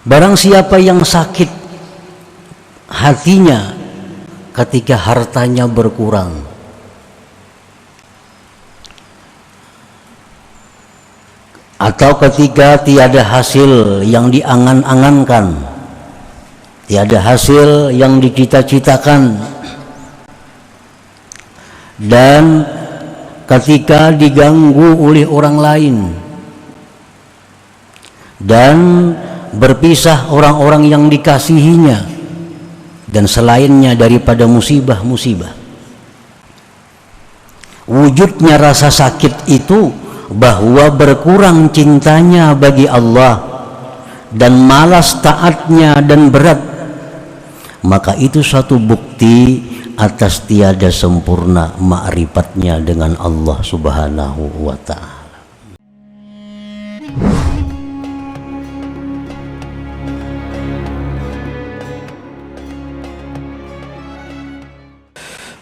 Barang siapa yang sakit hatinya ketika hartanya berkurang, atau ketika tiada hasil yang diangan-angankan, tiada hasil yang dicita-citakan, dan ketika diganggu oleh orang lain, dan berpisah orang-orang yang dikasihinya, dan selainnya daripada musibah-musibah. Wujudnya rasa sakit itu bahwa berkurang cintanya bagi Allah dan malas taatnya dan berat, maka itu suatu bukti atas tiada sempurna ma'rifatnya dengan Allah Subhanahu wa ta'ala.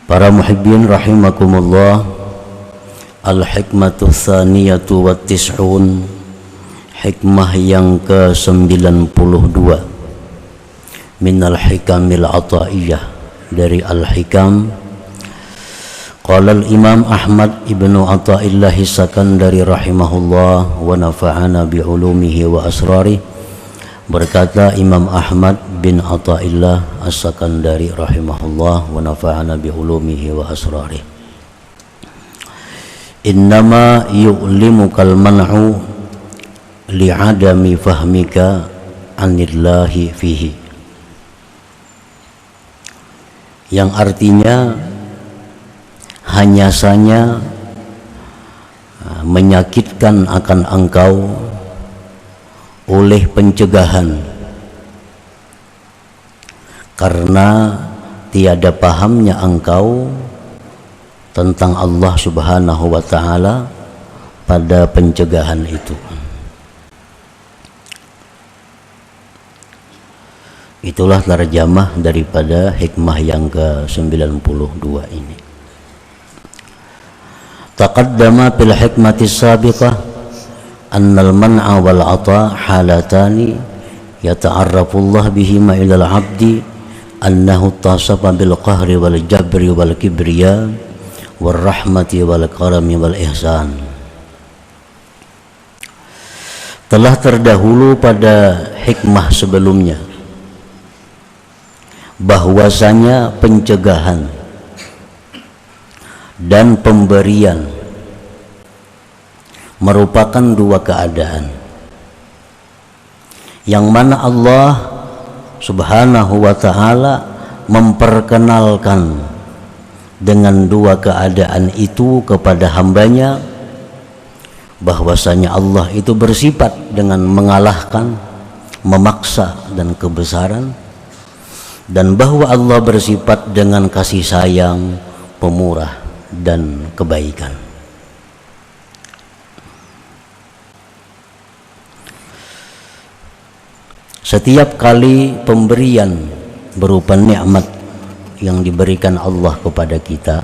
Para muhibbin rahimakumullah, al-hikmatu tsaniyatu wa tis'un, hikmah yang ke-92 minal hikamil ataiyah, dari al-hikam. Qala al-imam Ahmad ibnu Athaillah Sakandari rahimahullah wa nafa'ana bi'ulumihi wa asrarih. Berkata Imam Ahmad bin Athaillah As-Sakandari rahimahullah wa nafa'ana bi ulumihi wa asrarih, innama yu'limukal man'u li'adami fahmika anillahi fihi, yang artinya hanya saja menyakitkan akan engkau oleh pencegahan karena tiada pahamnya engkau tentang Allah Subhanahu wa ta'ala pada pencegahan itu. Itulah tarjamah daripada hikmah yang ke-92 ini. Taqaddama fil hikmati sabiqah annal man'a wal 'ata halatani yata'arrafu Allah bihima ilal 'abdi annahu tasafa bil qahri wal jabri wal kibriya wal rahmati wal karami wal ihsan. Telah terdahulu pada hikmah sebelumnya bahwasanya pencegahan dan pemberian merupakan dua keadaan yang mana Allah Subhanahu wa ta'ala memperkenalkan dengan dua keadaan itu kepada hambanya, bahwasanya Allah itu bersifat dengan mengalahkan, memaksa dan kebesaran, dan bahwa Allah bersifat dengan kasih sayang, pemurah dan kebaikan. Setiap kali pemberian berupa nikmat yang diberikan Allah kepada kita,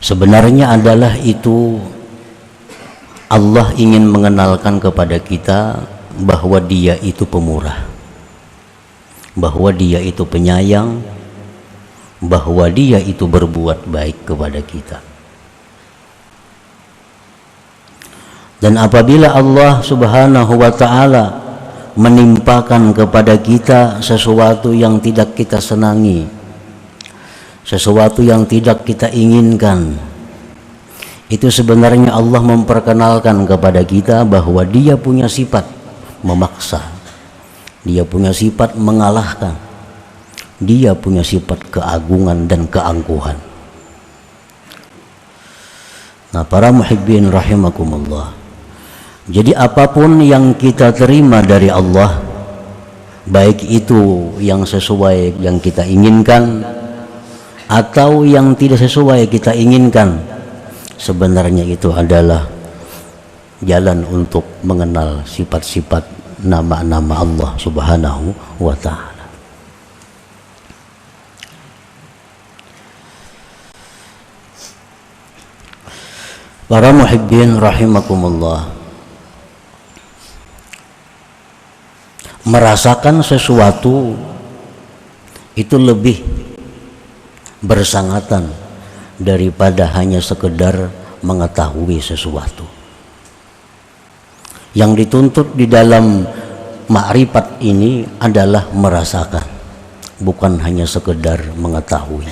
sebenarnya adalah itu Allah ingin mengenalkan kepada kita bahwa Dia itu pemurah, bahwa Dia itu penyayang, bahwa Dia itu berbuat baik kepada kita. Dan apabila Allah Subhanahu wa ta'ala menimpakan kepada kita sesuatu yang tidak kita senangi, sesuatu yang tidak kita inginkan, itu sebenarnya Allah memperkenalkan kepada kita bahwa Dia punya sifat memaksa, Dia punya sifat mengalahkan, Dia punya sifat keagungan dan keangkuhan. Nah, para muhibbin rahimakumullah, jadi apapun yang kita terima dari Allah, baik itu yang sesuai yang kita inginkan atau yang tidak sesuai kita inginkan, sebenarnya itu adalah jalan untuk mengenal sifat-sifat nama-nama Allah Subhanahu wa ta'ala. Para muhibbin rahimakumullah, merasakan sesuatu itu lebih bersangatan daripada hanya sekedar mengetahui sesuatu. Yang dituntut di dalam ma'rifat ini adalah merasakan, bukan hanya sekedar mengetahui.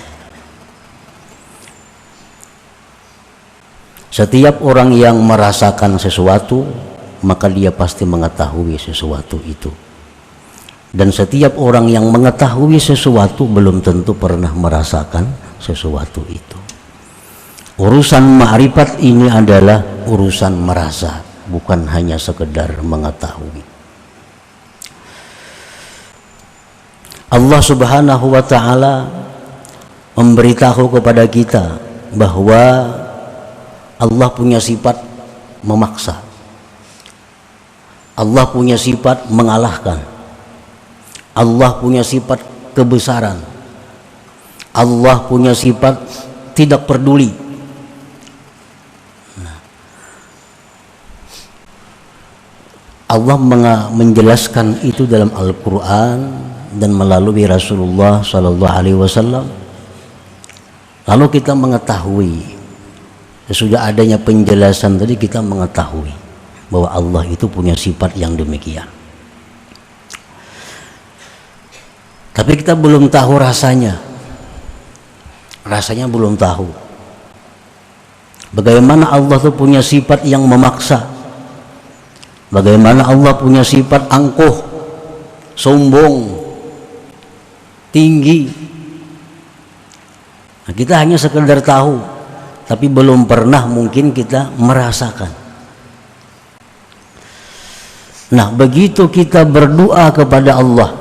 Setiap orang yang merasakan sesuatu, maka dia pasti mengetahui sesuatu itu. Dan setiap orang yang mengetahui sesuatu belum tentu pernah merasakan sesuatu itu. Urusan ma'rifat ini adalah urusan merasa, bukan hanya sekedar mengetahui. Allah Subhanahu wa ta'ala memberitahu kepada kita bahwa Allah punya sifat memaksa. Allah punya sifat mengalahkan. Allah punya sifat kebesaran. Allah punya sifat tidak peduli. Allah menjelaskan itu dalam Al-Quran dan melalui Rasulullah SAW. Lalu kita mengetahui, sesudah adanya penjelasan tadi, kita mengetahui bahwa Allah itu punya sifat yang demikian. Tapi kita belum tahu rasanya. Rasanya belum tahu. Bagaimana Allah itu punya sifat yang memaksa. Bagaimana Allah punya sifat angkuh, sombong, tinggi. Nah, kita hanya sekedar tahu, tapi belum pernah mungkin kita merasakan. Nah, begitu kita berdoa kepada Allah,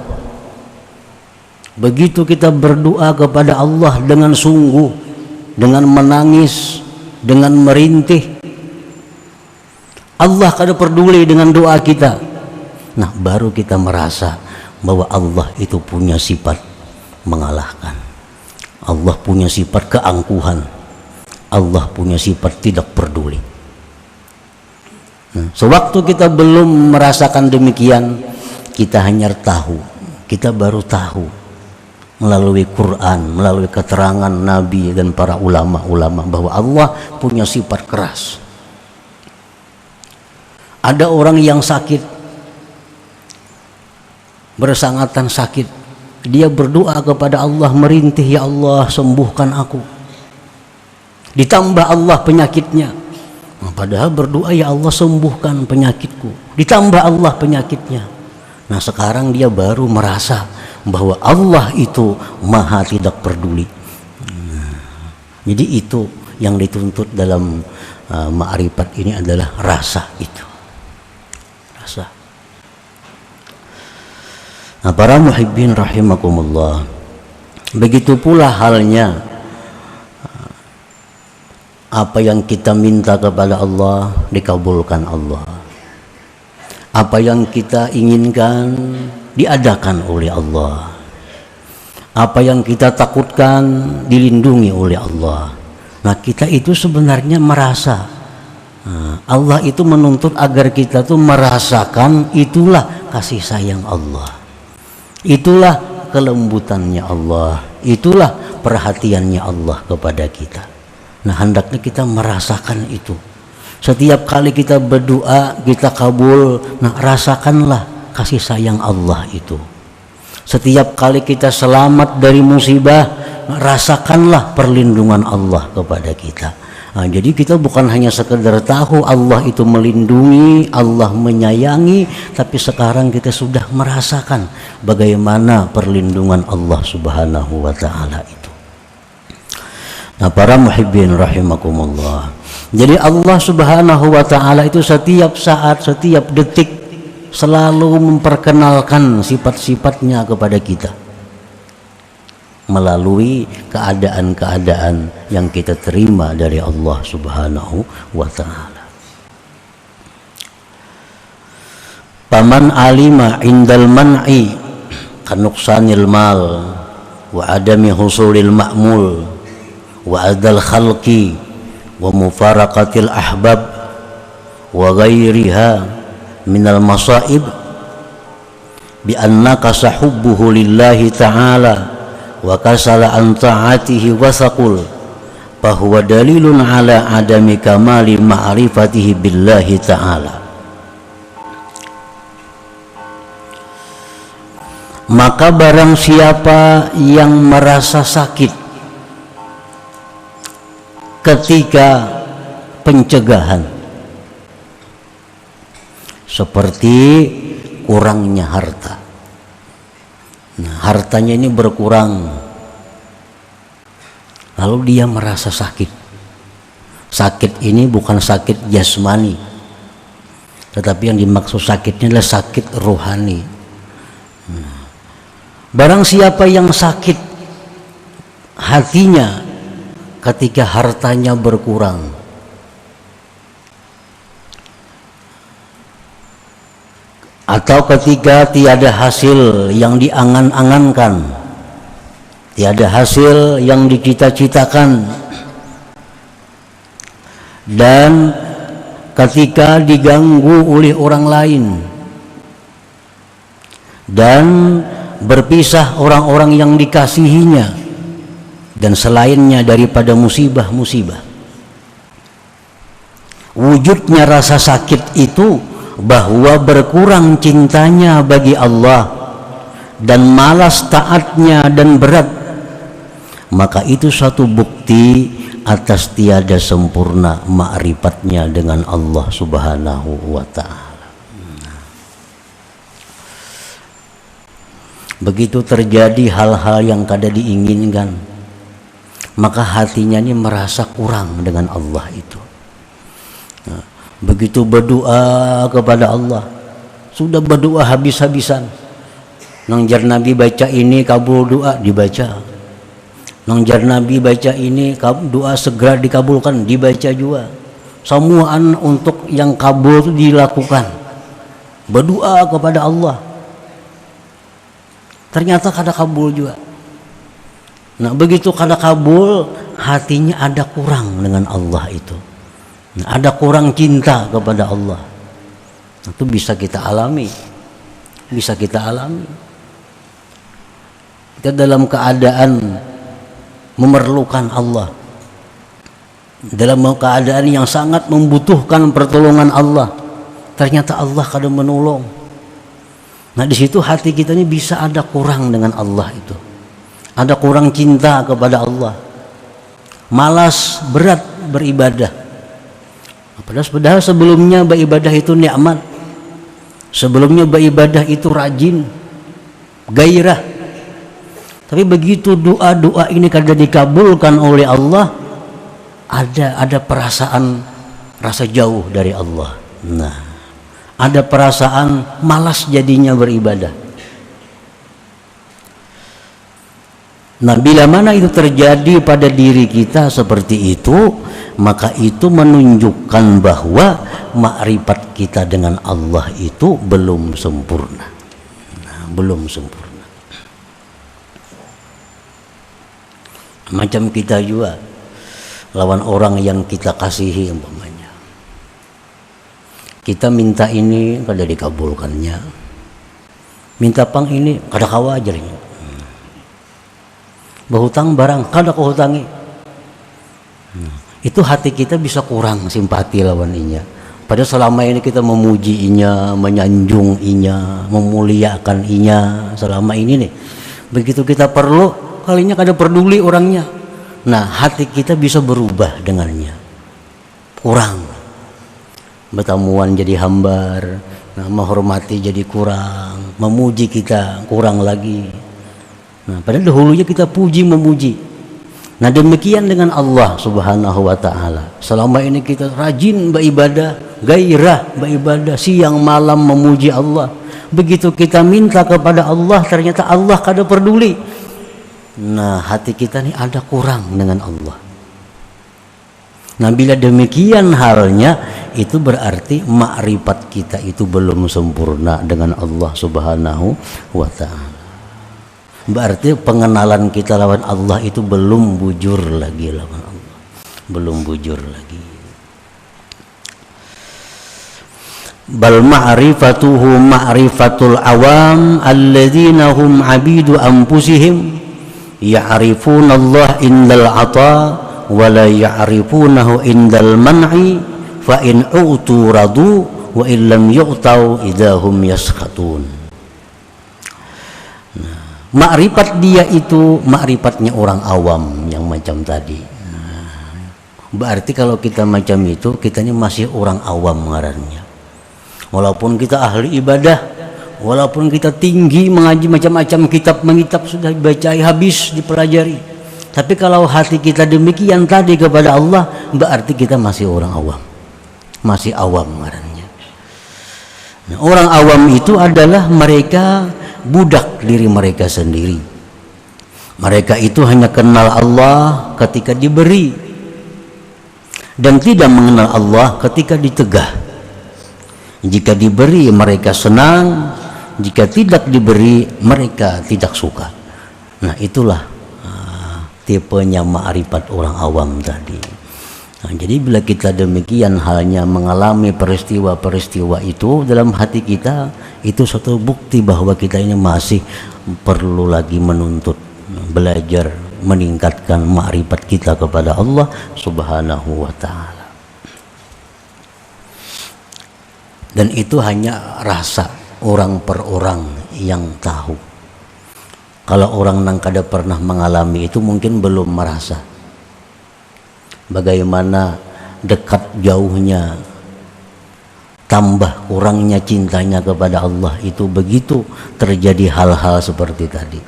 begitu kita berdoa kepada Allah dengan sungguh, dengan menangis, dengan merintih, Allah kada peduli dengan doa kita. Nah, baru kita merasa bahwa Allah itu punya sifat mengalahkan. Allah punya sifat keangkuhan. Allah punya sifat tidak peduli. Nah, sewaktu kita belum merasakan demikian, kita hanya tahu. Kita baru tahu melalui Quran, melalui keterangan Nabi dan para ulama-ulama bahwa Allah punya sifat keras. Ada orang yang sakit, bersangatan sakit, dia berdoa kepada Allah, merintih, ya Allah sembuhkan aku. Ditambah Allah penyakitnya. Nah, padahal berdoa, ya Allah sembuhkan penyakitku. Ditambah Allah penyakitnya. Nah, sekarang dia baru merasa bahwa Allah itu maha tidak peduli. Jadi itu yang dituntut dalam ma'rifat ini adalah rasa itu. Rasa. Nah, para muhibbin rahimakumullah, begitu pula halnya apa yang kita minta kepada Allah dikabulkan Allah. Apa yang kita inginkan diadakan oleh Allah. Apa yang kita takutkan dilindungi oleh Allah. Nah, kita itu sebenarnya merasa, Allah itu menuntut agar kita tuh merasakan itulah kasih sayang Allah. Itulah kelembutannya Allah. Itulah perhatiannya Allah kepada kita. Nah, hendaknya kita merasakan itu. Setiap kali kita berdoa, kita kabul, nah rasakanlah kasih sayang Allah itu. Setiap kali kita selamat dari musibah, rasakanlah perlindungan Allah kepada kita. Nah, jadi kita bukan hanya sekedar tahu Allah itu melindungi, Allah menyayangi, tapi sekarang kita sudah merasakan bagaimana perlindungan Allah Subhanahu wa ta'ala itu. Nah, para muhibbin rahimakumullah, jadi Allah Subhanahu wa ta'ala itu setiap saat, setiap detik selalu memperkenalkan sifat-sifatnya kepada kita melalui keadaan-keadaan yang kita terima dari Allah Subhanahu wa ta'ala. Paman alima indal man'i kanuksanil mal wa adami husulil ma'mul wa adal khalqi wa mufaraqatil ahbab wa ghairiha minal masaib bi annaka sahubbuhu lillahi ta'ala wa kasala an ta'atihi wa thaqul fahuwa dalilun ala adami kamali ma'rifatihi billahi ta'ala. Maka barang siapa yang merasa sakit ketika pencegahan, seperti kurangnya harta. Nah, hartanya ini berkurang, lalu dia merasa sakit. Sakit ini bukan sakit jasmani, tetapi yang dimaksud sakitnya adalah sakit rohani. Barang siapa yang sakit hatinya ketika hartanya berkurang, atau ketika tiada hasil yang diangan-angankan, tiada hasil yang dicita-citakan, dan ketika diganggu oleh orang lain, dan berpisah orang-orang yang dikasihinya, dan selainnya daripada musibah-musibah. Wujudnya rasa sakit itu bahwa berkurang cintanya bagi Allah dan malas taatnya dan berat, maka itu satu bukti atas tiada sempurna ma'rifatnya dengan Allah Subhanahu wa ta'ala. Begitu terjadi hal-hal yang kada diinginkan, maka hatinya ini merasa kurang dengan Allah itu. Nah, begitu berdoa kepada Allah, sudah berdoa habis-habisan, nang jar Nabi baca ini kabul doa dibaca, nang jar Nabi baca ini doa segera dikabulkan dibaca juga. Semua untuk yang kabul itu dilakukan, berdoa kepada Allah, ternyata kada kabul juga. Nah, begitu kada kabul, hatinya ada kurang dengan Allah itu. Nah, ada kurang cinta kepada Allah. Itu bisa kita alami. Bisa kita alami. Kita dalam keadaan memerlukan Allah, dalam keadaan yang sangat membutuhkan pertolongan Allah, ternyata Allah kada menolong. Nah, di situ hati kita ini bisa ada kurang dengan Allah itu. Ada kurang cinta kepada Allah. Malas, berat beribadah. Padahal sebelumnya beribadah itu nikmat. Sebelumnya beribadah itu rajin, gairah. Tapi begitu doa-doa ini kada dikabulkan oleh Allah, ada perasaan rasa jauh dari Allah. Nah, ada perasaan malas jadinya beribadah. Nah, bila mana itu terjadi pada diri kita seperti itu, maka itu menunjukkan bahwa makrifat kita dengan Allah itu belum sempurna. Nah, belum sempurna. Macam kita juga lawan orang yang kita kasihi umpamanya. Kita minta ini kada dikabulkannya, minta pang ini kada kawajarnya, berhutang barang kada kehutangi. Itu hati kita bisa kurang simpati lawan inya. Padahal selama ini kita memuji inya, menyanjung inya, memuliakan inya selama ini nih. Begitu kita perlu, kalinya kada peduli orangnya. Nah, hati kita bisa berubah dengannya. Kurang. Bertamuan jadi hambar, nah, menghormati jadi kurang, memuji kita kurang lagi. Nah, padahal dahulunya kita puji memuji. Nah, demikian dengan Allah Subhanahu wa ta'ala. Selama ini kita rajin beribadah, gairah beribadah, siang malam memuji Allah. Begitu kita minta kepada Allah, ternyata Allah kada peduli. Nah, hati kita ini ada kurang dengan Allah. Nah, bila demikian halnya, itu berarti makrifat kita itu belum sempurna dengan Allah Subhanahu wa ta'ala. Berarti pengenalan kita lawan Allah itu belum bujur lagi lawan Allah. Belum bujur lagi. bal ma'rifatuhu ma'rifatul awam alladzina hum abidu anfusihim ya'rifuna Allah indal ata wa la ya'rifunahu indal man'i fa in u'tu radu wa illam yu'tau idahum yaskhatun. Makrifat dia itu makrifatnya orang awam yang macam tadi. Berarti kalau kita macam itu, kita ini masih orang awam ngarannya. Walaupun kita ahli ibadah, walaupun kita tinggi mengaji macam-macam kitab sudah dibacai habis dipelajari, tapi kalau hati kita demikian tadi kepada Allah, berarti kita masih orang awam, masih awam ngarannya. Nah, orang awam itu adalah mereka budak diri mereka sendiri. Mereka itu hanya kenal Allah ketika diberi dan tidak mengenal Allah ketika ditegah. Jika diberi mereka senang, jika tidak diberi mereka tidak suka. Nah, itulah tipenya ma'rifat orang awam tadi. Nah, jadi bila kita demikian halnya mengalami peristiwa-peristiwa itu dalam hati kita, itu suatu bukti bahwa kita ini masih perlu lagi menuntut, belajar, meningkatkan ma'rifat kita kepada Allah Subhanahu wa ta'ala. Dan itu hanya rasa orang per orang yang tahu. Kalau orang yang kada pernah mengalami itu mungkin belum merasa bagaimana dekat jauhnya, tambah kurangnya cintanya kepada Allah itu begitu terjadi hal-hal seperti tadi.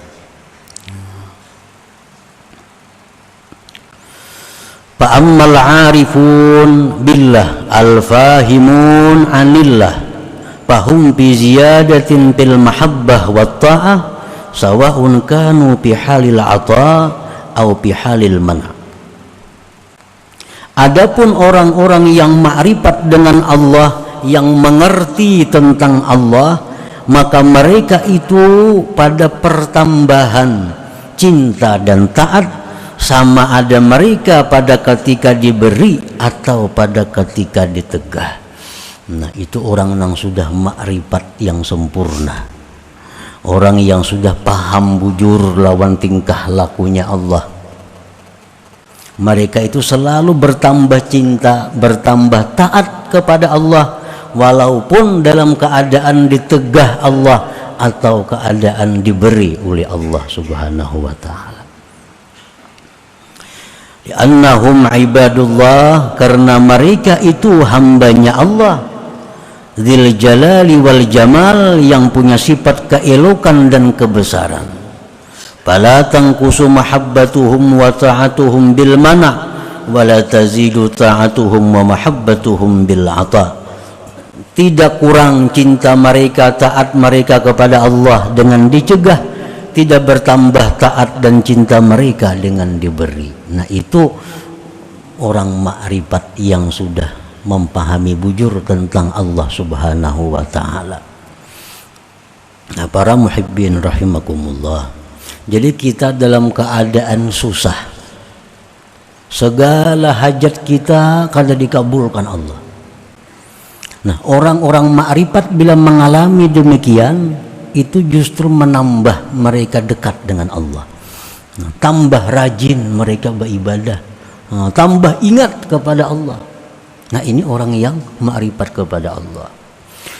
Fa'ammal 'arifun billah al-fahimun 'anillah fahum bi ziyadatin fil mahabbah wat ta'ah sawa'un kanu fi halil 'ata aw fi halil man'. Adapun orang-orang yang ma'rifat dengan Allah, yang mengerti tentang Allah, maka mereka itu pada pertambahan cinta dan taat, sama ada mereka pada ketika diberi atau pada ketika ditegah. Nah, itu orang yang sudah ma'rifat yang sempurna, orang yang sudah paham bujur lawan tingkah lakunya Allah. Mereka itu selalu bertambah cinta, bertambah taat kepada Allah, walaupun dalam keadaan ditegah Allah atau keadaan diberi oleh Allah Subhanahu wa ta'ala. Li'annahum ibadullah, karena mereka itu hambanya Allah, dzil jalali wal jamal, yang punya sifat keelokan dan kebesaran. Fala tanqusu mahabbatuhum wa ta'atuhum bil mana' wa la tazidu ta'atuhum wa mahabbatuhum bil 'ata. Tidak kurang cinta mereka, taat mereka kepada Allah dengan dicegah, tidak bertambah taat dan cinta mereka dengan diberi. Nah, itu orang ma'rifat yang sudah memahami bujur tentang Allah Subhanahu wa ta'ala. Nah, para muhibbin rahimakumullah, jadi kita dalam keadaan susah, segala hajat kita kada dikabulkan Allah. Nah, orang-orang ma'rifat bila mengalami demikian, itu justru menambah mereka dekat dengan Allah. Nah, tambah rajin mereka beribadah, tambah ingat kepada Allah. Nah, ini orang yang ma'rifat kepada Allah.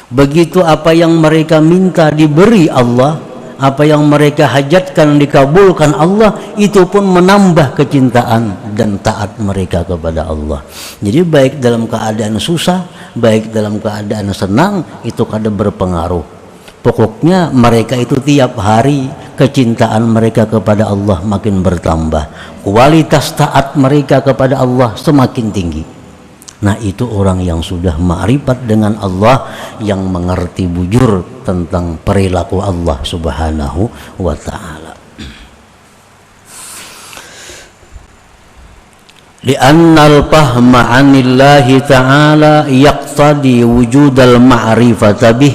Begitu apa yang mereka minta diberi Allah, apa yang mereka hajatkan dikabulkan Allah, itu pun menambah kecintaan dan taat mereka kepada Allah. Jadi baik dalam keadaan susah, baik dalam keadaan senang, itu kada berpengaruh. Pokoknya mereka itu tiap hari kecintaan mereka kepada Allah makin bertambah, kualitas taat mereka kepada Allah semakin tinggi. Nah, itu orang yang sudah ma'rifat dengan Allah, yang mengerti bujur tentang perilaku Allah Subhanahu wa ta'ala. Li'annal fahma 'anillahi ta'ala yaqtadi wujudal ma'rifata bih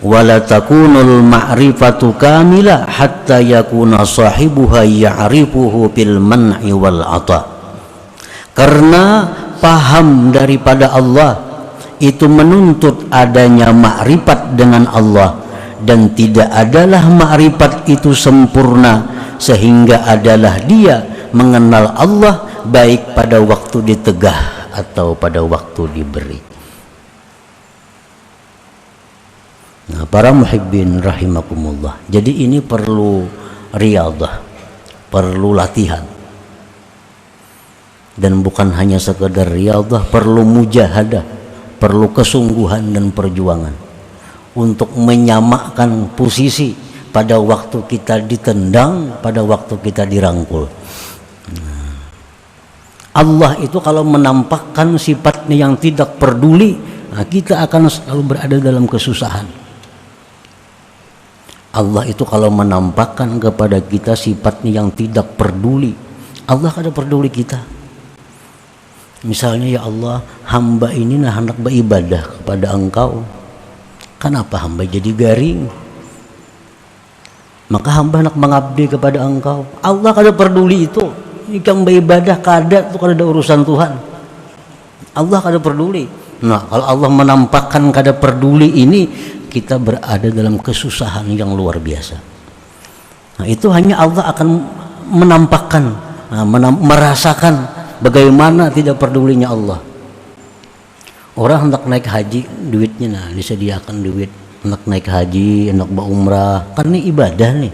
wa la takunul ma'rifatu kamila hatta yakuna sahibuha ya'rifuhu bil man'i wal 'ata. Karena paham daripada Allah itu menuntut adanya ma'rifat dengan Allah, dan tidak adalah ma'rifat itu sempurna sehingga adalah dia mengenal Allah baik pada waktu ditegah atau pada waktu diberi. Nah, para muhibbin rahimakumullah, jadi ini perlu riyadhah, perlu latihan, dan bukan hanya sekedar riyadhah, perlu mujahadah, perlu kesungguhan dan perjuangan untuk menyamakan posisi pada waktu kita ditendang, pada waktu kita dirangkul. Allah itu kalau menampakkan sifatnya yang tidak peduli, nah kita akan selalu berada dalam kesusahan. Allah itu kalau menampakkan kepada kita sifatnya yang tidak peduli, Allah kada peduli kita. Misalnya, ya Allah, hamba ini hendak beribadah kepada Engkau, kenapa hamba jadi garing? Maka hamba hendak mengabdi kepada Engkau. Allah kada peduli itu. Ikan beribadah kada, itu kada ada urusan Tuhan. Allah kada peduli. Nah, kalau Allah menampakkan kada peduli ini, kita berada dalam kesusahan yang luar biasa. Nah, itu hanya Allah akan menampakkan, merasakan bagaimana tidak pedulinya Allah. Orang hendak naik haji, duitnya disediakan duit. Hendak naik haji, hendak berumrah, kan ini ibadah nih.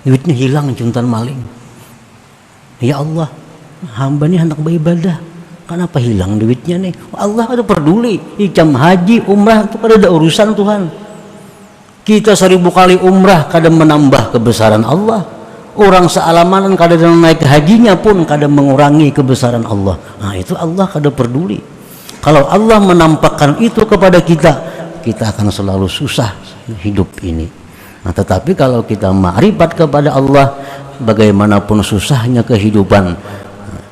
Duitnya hilang juntan maling. Ya Allah, hamba ini hendak beribadah, kenapa hilang duitnya nih? Allah ada peduli. Icam haji, umrah itu kada ada urusan Tuhan. Kita 1000 kali umrah kada menambah kebesaran Allah. Orang sealamanan kada naik hajinya pun kada mengurangi kebesaran Allah. Nah, itu Allah kada peduli. Kalau Allah menampakkan itu kepada kita, kita akan selalu susah hidup ini. Nah, tetapi kalau kita ma'rifat kepada Allah, bagaimanapun susahnya kehidupan,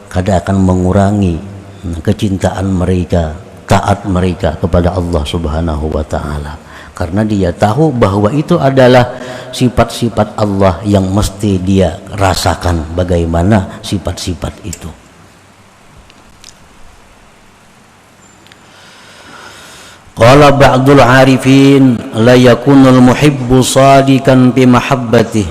kada akan mengurangi kecintaan mereka, taat mereka kepada Allah Subhanahu wa ta'ala, karena dia tahu bahwa itu adalah sifat-sifat Allah yang mesti dia rasakan bagaimana sifat-sifat itu. Qala ba'dul arifin la yakunul muhibbu sadikan bi mahabbatih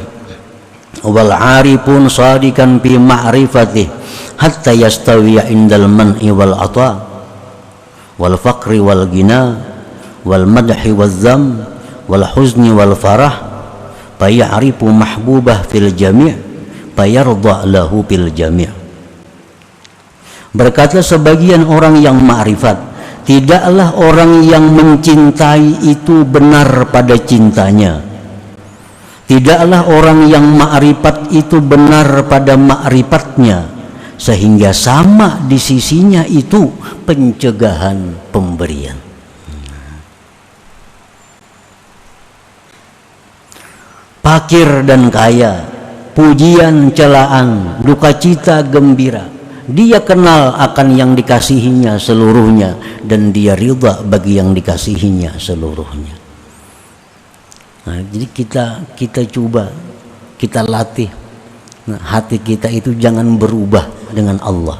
wal arifun sadikan bi ma'rifatih hatta yastawiya indal man'i wal ata wal faqri wal gina wal madhi wal zam wal huzni wal farah fayarifu mahbubah fil jami' fayarda lahu fil jami'. Berkata sebagian orang yang ma'rifat, tidaklah orang yang mencintai itu benar pada cintanya. Tidaklah orang yang ma'rifat itu benar pada ma'rifatnya, sehingga sama di sisinya itu pencegahan pemberian. Fakir dan kaya, pujian celaan, duka cita gembira, dia kenal akan yang dikasihinya seluruhnya, dan dia ridha bagi yang dikasihinya seluruhnya. Nah, jadi kita coba, kita latih, hati kita itu jangan berubah dengan Allah.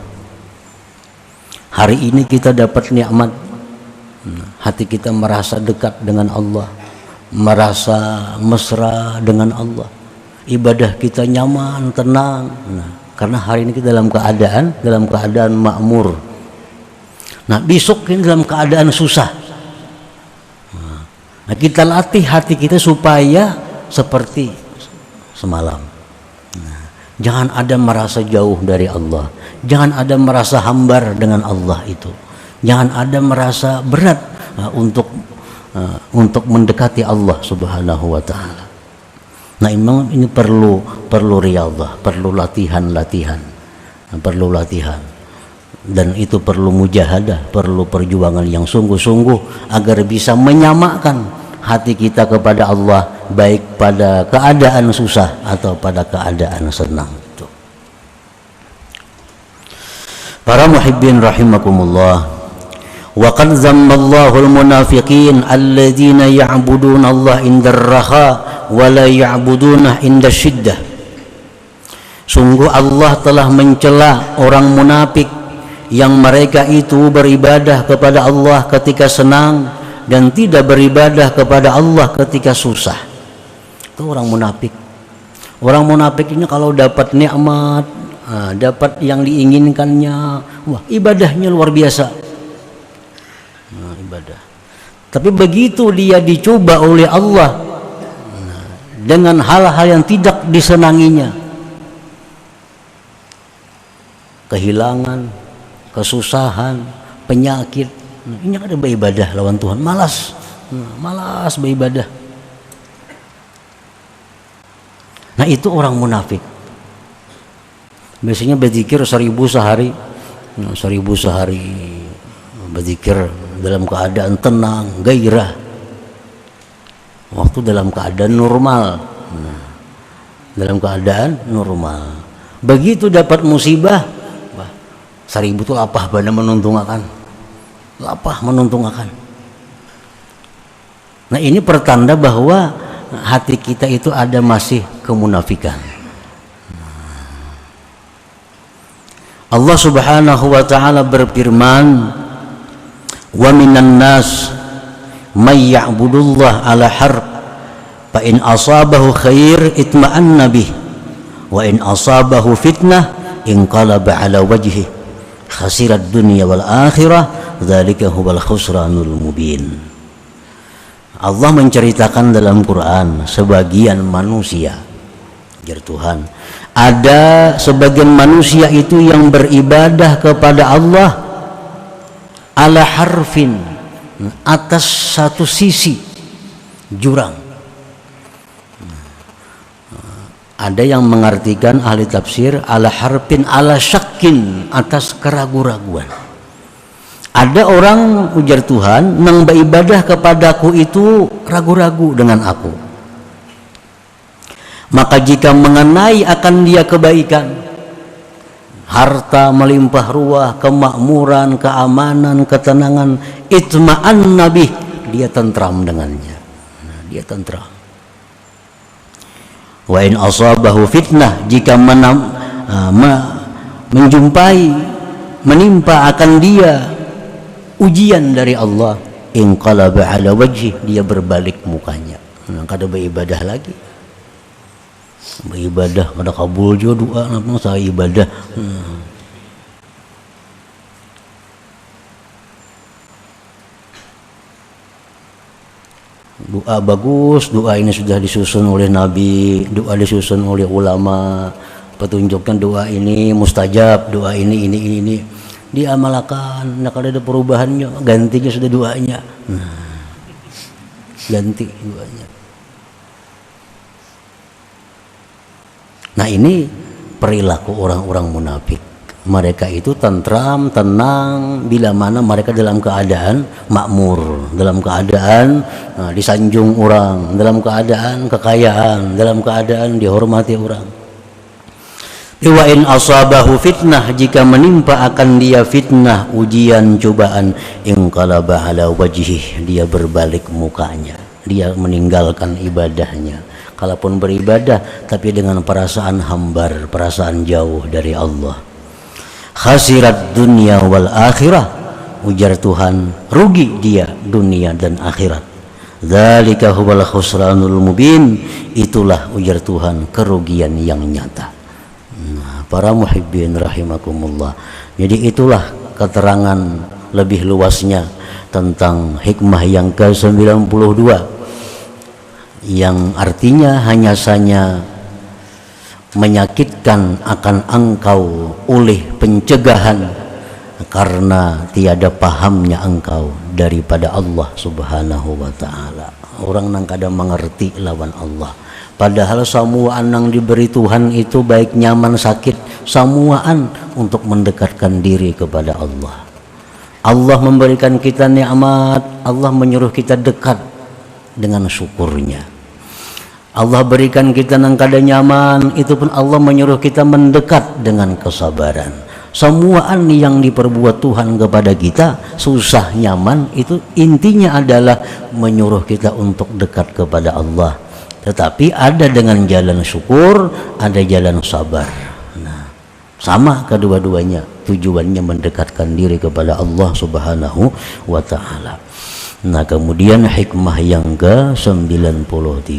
Hari ini kita dapat nikmat, hati kita merasa dekat dengan Allah, merasa mesra dengan Allah, ibadah kita nyaman, tenang. Karena hari ini kita dalam keadaan makmur. Nah, besok ini dalam keadaan susah. Nah, kita latih hati kita supaya seperti semalam. Nah, jangan ada merasa jauh dari Allah, jangan ada merasa hambar dengan Allah itu, jangan ada merasa berat untuk mendekati Allah Subhanahu wa ta'ala. Nah, memang ini perlu riyadhah, perlu latihan, perlu latihan, dan itu perlu mujahadah, perlu perjuangan yang sungguh-sungguh agar bisa menyamakan hati kita kepada Allah, baik pada keadaan susah atau pada keadaan senang. Para muhibbin rahimakumullah, wa qad zammallahu al-munafiqin alladzina ya'buduna Allah indar raha wa la ya'buduna inda syiddah. Sungguh Allah telah mencela orang munafik yang mereka itu beribadah kepada Allah ketika senang dan tidak beribadah kepada Allah ketika susah. Itu orang munafik. Orang munafik ini kalau dapat nikmat, dapat yang diinginkannya, wah ibadahnya luar biasa. Ibadah. Tapi begitu dia dicoba oleh Allah dengan hal-hal yang tidak disenanginya, kehilangan, kesusahan, penyakit, ini ada beribadah lawan Tuhan, malas beribadah. Nah itu orang munafik. Biasanya berzikir 1000 sehari, 1000 sehari berzikir dalam keadaan tenang, gairah, waktu dalam keadaan normal, dalam keadaan normal. Begitu dapat musibah, 1000 itu lapah bana menuntungakan, lapah menuntungakan. Nah ini pertanda bahwa hati kita itu ada masih kemunafikan. Allah Subhanahu wa ta'ala berfirman, wa minan nas may ya'budullah ala harf fa in asabahu khair itma'anna bih wa in asabahu fitnah inqalaba ala wajhi khasirat dunya wal akhirah dzalika huwal khusranul mubin. Allah menceritakan dalam Quran sebagian manusia, jar Tuhan, ada sebagian manusia itu yang beribadah kepada Allah ala harfin, atas satu sisi jurang. Ada yang mengartikan ahli tafsir ala harfin ala syakin, atas keraguan-raguan. Ada orang, ujar Tuhan, yang beribadah kepadaku itu ragu-ragu dengan aku. Maka jika mengenai akan dia kebaikan, harta melimpah ruah, kemakmuran, keamanan, ketenangan, itma'an nabi, dia tentram dengannya. Dia tentram. Wa in asabahu fitnah, jika menjumpai, menimpa akan dia ujian dari Allah, inqalaba ala wajhi, dia berbalik mukanya. Kada beribadah lagi. Beribadah kada kabul juga doa, apa saya ibadah. Doa bagus, doa ini sudah disusun oleh Nabi, doa disusun oleh ulama, petunjukkan doa ini mustajab, doa ini diamalkan. Nah kalau ada perubahannya, gantinya sudah doanya, ganti doanya. Nah ini perilaku orang-orang munafik. Mereka itu tentram, tenang bila mana mereka dalam keadaan makmur, dalam keadaan disanjung orang, dalam keadaan kekayaan, dalam keadaan dihormati orang. Wa in asabahu fitnah, jika menimpa akan dia fitnah, ujian, cobaan, inqalaba ala wajhi, dia berbalik mukanya, dia meninggalkan ibadahnya. Kalaupun beribadah tapi dengan perasaan hambar, perasaan jauh dari Allah. Khasirat dunia wal akhirah, ujar Tuhan, rugi dia dunia dan akhirat. Dzalika huwal khusranul mubin, itulah ujar Tuhan kerugian yang nyata. Nah, para muhibbin rahimakumullah. Jadi itulah keterangan lebih luasnya tentang hikmah yang ke-92, yang artinya hanya saja menyakitkan akan engkau oleh pencegahan karena tiada pahamnya engkau daripada Allah Subhanahu wa ta'ala. Orang nang kadang mengerti lawan Allah, padahal samuaan nang diberi Tuhan itu baik nyaman sakit, samuaan untuk mendekatkan diri kepada Allah. Allah memberikan kita nikmat, Allah menyuruh kita dekat dengan syukurnya. Allah berikan kita nang kada nyaman, itu pun Allah menyuruh kita mendekat dengan kesabaran. Semuaan yang diperbuat Tuhan kepada kita, susah nyaman, itu intinya adalah menyuruh kita untuk dekat kepada Allah. Tetapi ada dengan jalan syukur, ada jalan sabar. Nah, sama kedua-duanya, tujuannya mendekatkan diri kepada Allah Subhanahu wa ta'ala. Nah kemudian hikmah yang ke-93.